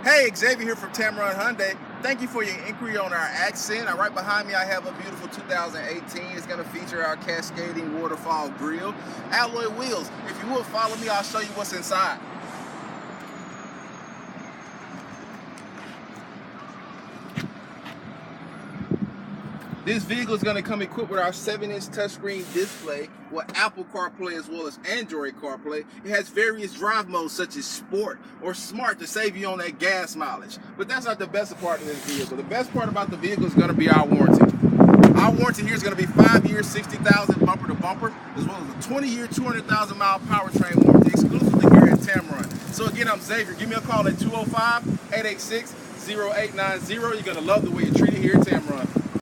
Hey, Xavier here from Tameron Hyundai. Thank you for your inquiry on our Accent. Right behind me, I have a beautiful 2018. It's going to feature our cascading waterfall grille, alloy wheels. If you will follow me, I'll show you what's inside. This vehicle is going to come equipped with our 7-inch touchscreen display with Apple CarPlay as well as Android CarPlay. It has various drive modes such as Sport or Smart to save you on that gas mileage. But that's not the best part of this vehicle. The best part about the vehicle is going to be our warranty. Our warranty here is going to be 5 years, 60,000 bumper to bumper, as well as a 20-year, 200,000 mile powertrain warranty exclusively here at Tameron. So again, I'm Xavier. Give me a call at 205-886-0890. You're going to love the way you're treated here at Tameron.